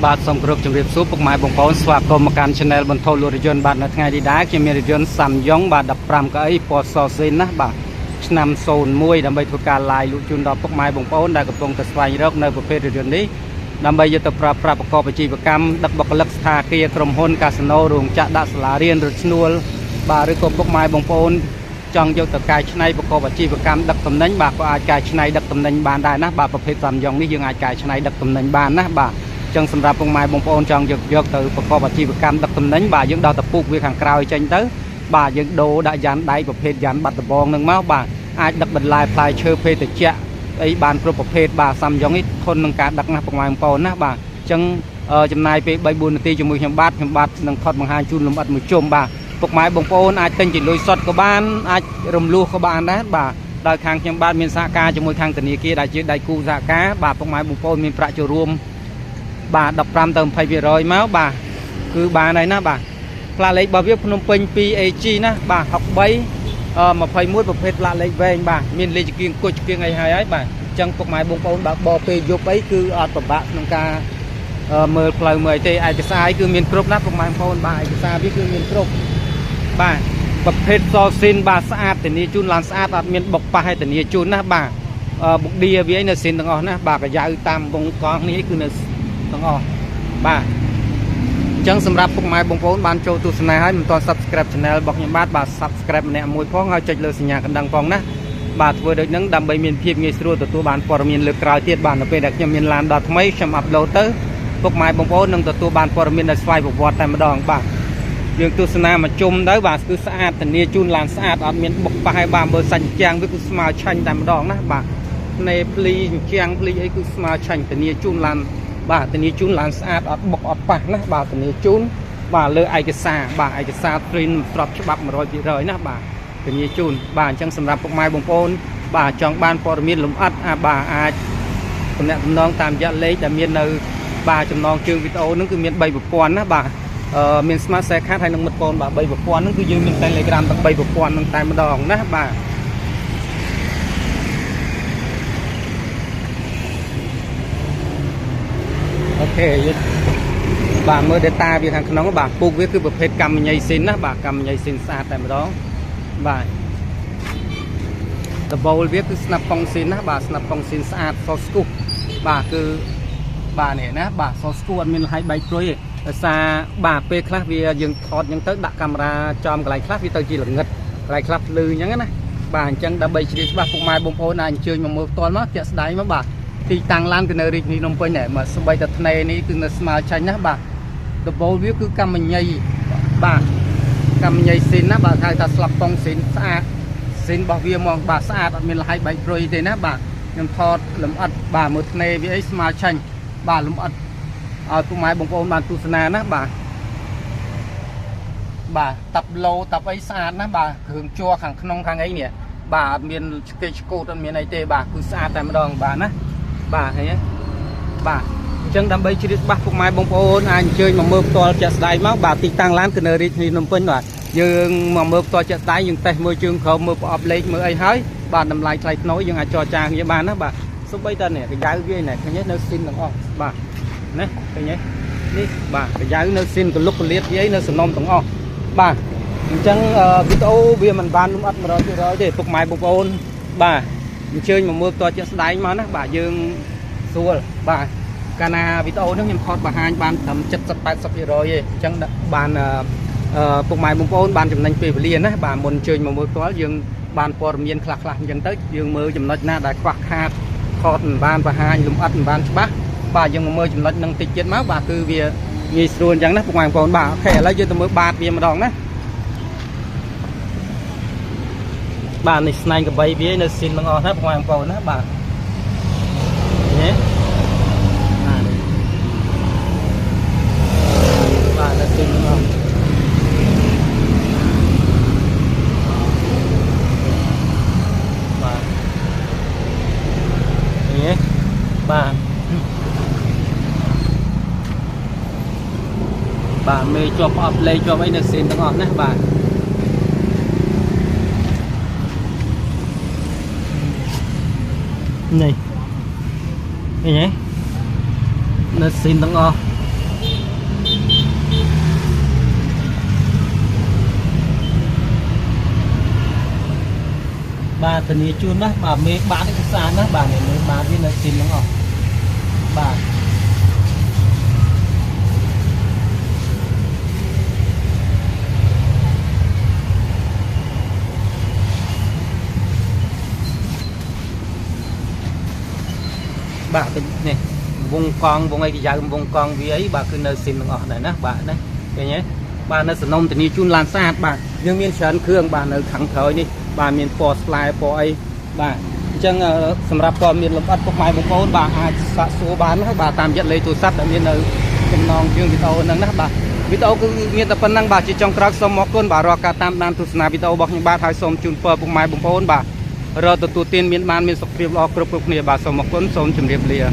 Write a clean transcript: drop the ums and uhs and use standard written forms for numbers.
បាទសូមគោរពជំរាបសួរពុកម៉ែបងប្អូនស្វាគមន៍មកកាន់ Channel បន្ទោលរថយន្តបាទនៅថ្ងៃនេះដែរខ្ញុំមានរថយន្ត Samyong បាទ15កៅអីពណ៌សសេនណាបាទឆ្នាំ01ដើម្បីធ្វើការ live លក់ជូនដល់ពុកម៉ែបងប្អូនដែលកំពុងតែស្វែងរកនៅប្រភេទរថយន្តនេះដើម្បីយកទៅប្រើប្រាស់ប្រកបអាជីវកម្មដឹកបុគ្គលិកស្ថានភាពក្រុមហ៊ុនកាស៊ីណូរោងចក្រដាក់សាលារៀនរថឈ្នួលបាទឬក៏ពុកម៉ែបងប្អូនចង់យកទៅកែច្នៃប្រកបអាជីវកម្មដឹកទំនិញបាទក៏អាចកែច្នៃដឹកទំនិញបានដែរណាបាទប្រភេទ Samyong នេះយើងអាចកែច្នៃដឹកទំនិញបានណាបាទចឹងសម្រាប់ពុកម៉ែបងប្អូនចង់យកទៅប្រកបអាជីវកម្មដឹកទំនិញបាទយើងដោតតពុកវាខាងក្រោយចេញទៅបាទយើងដូរដាក់យ៉ានដៃប្រភេទយ៉ានបាត់ដំបងនឹងមកបាទអាចដឹកបន្លែផ្លែឈើភេទជ្ជៈអីបានគ្រប់ប្រភេទបាទ Samyong នេះធន់នឹងការដឹកណាពុកម៉ែបងប្អូនណាបាទចឹងចំណាយពេល 3-4 នាទីជាមួយខ្ញុំបាទនឹងថតបង្ហាញជូនលម្អិតមួយជុំបាទពុកម៉ែបងប្អូនអាចទិញជាលុយសុទ្ធក៏បានអាចរំលោះក៏បានដែរបាទដោយខាងខ្ញុំបាទមានសហការជាមួយខាងធនាគារដែលជាដៃគូសហការបាទពុកម៉ែបងប្អូនមានប្រាក់ចូលរួមបាទ15 ទៅ 20% មកបាទគឺបានហើយណាបាទផ្លាកលេខរបស់វាភ្នំពេញ 2AG ណាបាទ6321ប្រភេទផ្លាកលេខវែងបាទមានលេខជាគៀងគុជជាគៀងអីហើយបាទអញ្ចឹងពុកម៉ែបងប្អូនបើបោពេលយប់អីគឺអត់ពិបាកក្នុងការមើលផ្លូវមើលទេឯកសារគឺមានគ្រប់ណាពុកម៉ែបងប្អូនបាទឯកសារវាគឺមានគ្រប់បាទប្រភេទសស៊ីនបាទស្អាតធានាជូនឡានស្អាតអត់មានបុកប៉ះឲ្យធានាជូនណាបាទបុកឌីវានៅស៊ីនទាំងអស់ណាបាទកាយៅតាមវងកងនេះគឺនៅទាំងអស់បាទអញ្ចឹងសម្រាប់ពុកម៉ែបងប្អូនបានចូលទស្សនាហើយមិនទាន់ Subscribe Channel របស់ខ្ញុំបាទ Subscribe ម្នាក់មួយផងហើយចុចលើសញ្ញាកណ្ដឹងផងណាបាទធ្វើដូចហ្នឹងដើម្បីមានភាពងាយស្រួលទទួលបានព័ត៌មានលើកក្រោយទៀតបាទនៅពេលដែលខ្ញុំមានឡានដល់ថ្មីខ្ញុំអាប់ឡូតទៅពុកម៉ែបងប្អូននឹងទទួលបានព័ត៌មានដែលស្វ័យប្រវត្តិតែម្ដងបាទយើងទស្សនាមកជុំទៅបាទគឺស្អាតធានាជូនឡានស្អាតអត់មានបុកប៉ះឲ្យបាទមើលសាច់ចាំងវាគឺស្មើឆាញ់តែម្ដងណាបាទភ្នែភ្លីចាំងភ្លីអីគឺស្មើឆាញ់ធានាជូនឡានបាទធានាជូនឡានស្អាតអត់បុកអត់ប៉ះណាបាទធានាជូនបាទលើឯកសារបាទឯកសារ Train ស្របច្បាប់ 100% ណាបាទធានាជូនបាទអញ្ចឹងសម្រាប់ពុកម៉ែបងប្អូនបាទចង់បានព័ត៌មានលម្អិតបាទអាចទំនាក់ទំនងតាមរយៈលេខដែលមាននៅបាទចំណងជើងវីដេអូហ្នឹងគឺមាន3ប្រព័ន្ធណាបាទមាន Smart Share Card ហើយនឹងមិត្តបងបាទ3ប្រព័ន្ធហ្នឹងគឺយើងមាន Telegram ទាំង3ប្រព័ន្ធហ្នឹងតែម្ដងណាបាទអូខេបាទមើល data វាខាងក្នុងបាទពូកវាគឺប្រភេទកម្មញ័យស៊ីនណាបាទកម្មញ័យស៊ីនស្អាតតែម្ដងបាទដបូលវាគឺស្នាប់កុងស៊ីនណាបាទស្នាប់កុងស៊ីនស្អាតសស្គូបាទគឺបាទនេះណាបាទសស្គូអត់មានលហើយបែកព្រុយទេដោយសារបាទពេលខ្លះវាយើងថតអញ្ចឹងទៅដាក់កាមេរ៉ាចំកន្លែងខ្លះវាទៅជាល្ងិតកន្លែងខ្លះភ្លឺអញ្ចឹងណាបាទអញ្ចឹងដើម្បីជ្រាបច្បាស់ពុកម៉ែបងប្អូនអាចអញ្ជើញមកមើលផ្ទាល់មកជាក់ស្ដែងមកបាទទីតាំងឡានគឺនៅរាជធានីភ្នំពេញដែរមកស្បីតែថ្នេរនេះគឺនៅស្មើចាញ់ណាបាទដបូលវាគឺកម្មញ័យបាទកម្មញ័យស៊ីនណាបាទហៅថាស្លាប់កុងស៊ីនស្អាតស៊ីនរបស់វាមកបាទស្អាតអត់មានលហើយបែកព្រុយទេណាបាទខ្ញុំថតលម្អិតបាទមើលថ្នេរវាអីស្មើចាញ់បាទលម្អិតឲ្យពុកម៉ែបងប្អូនបានទស្សនាណាបាទតាប់ឡូតាប់អីស្អាតណាបាទគ្រឿងជ័រខាងក្នុងខាងអីនេះបាទអត់មានឆ្កេឆ្កូតអត់មានអីទេបាទគឺស្អាតតែម្ដងបាទណាបាទឃើញទេបាទអញ្ចឹងដើម្បីជ្រាបច្បាស់ពុកម៉ែបងប្អូនអាចអញ្ជើញមកមើលផ្ទាល់ជាក់ស្ដែងមកបាទទីតាំងឡានគឺនៅរាជធានីភ្នំពេញបាទយើងមកមើលផ្ទាល់ជាក់ស្ដែងយើងតេស្តមើលជើងក្រោមមើលប្រអប់លេខមើលអីហើយបាទតម្លៃថ្លៃថ្នូរយើងអាចចរចាគ្នាបានណាបាទសូម្បីតែនេះកញ្ចៅវានេះឃើញទេនៅស៊ីនទាំងអស់បាទណាឃើញទេនេះបាទកញ្ចៅនៅស៊ីនកលុកកលៀតវានៅសំណុំទាំងអស់បាទអញ្ចឹងវីដេអូវាមិនបានលម្អិត 100% ទេពុកម៉ែបងប្អូនបាទអញ្ជើញមកមើលផ្ទាល់ជាក់ស្ដែងមកណាបាទយើងស្រួលបាទកាលណាវីដេអូនេះខ្ញុំថតបង្ហាញបានត្រឹម 70-80% ទេអញ្ចឹងបានពុកម៉ែបងប្អូនបានចំណេញពេលវេលាណាបាទមុនអញ្ជើញមកមើលផ្ទាល់យើងបានព័ត៌មានខ្លះអញ្ចឹងទៅយើងមើលចំណុចណាដែលខ្វះខាតថតមិនបានបង្ហាញលម្អិតមិនបានច្បាស់បាទយើងមកមើលចំណុចនឹងតិចទៀតមកបាទគឺវាងាយស្រួលអញ្ចឹងណាពុកម៉ែបងប្អូនបាទអូខេឥឡូវយើងទៅមើលបាតវាម្ដងណាបាទនេះស្នែងកបីវានៅស៊ីនទាំងអស់ណាពុកម៉ែបងប្អូនណាបាទនេះបាទនៅស៊ីនទាំងអស់បាទនេះបាទមេជាប់អប់លេខជាប់អីនៅស៊ីនទាំងអស់ណាបាទនេះឃើញទេនៅស៊ីនទាំងអស់ bà tình yêu chun đó bà mê bán cái sàn đó bà này mới bán cái nơi xin đúng không bà bà này vùng con ấy cái dài vùng con vì ấy bà cứ nơi xin đúng không này nè bà này cái nhé bà nơi sân nông tình yêu chun lan sát bà nhưng miền sơn khương bà nơi thẳng thời đi bà miền port slide port ấy bà chẳng sầm rạp còn miền lâm ắt quốc mai bông phôn bà ai xạ số bán các bà tạm nhận lấy túi sắt ở miền nơi trong nòng chương video nâng nát bà video cứ miền tập năng bà chỉ trong trắc xóm móc con bà rò cả tam đan tu sna video bọc những ba thái xóm chun pơ quốc mai bông phôn bà rò tụt tiền miền ban miền sọc phiêu lo cướp cướp này bà xóm móc con xóm chìm điệp lìa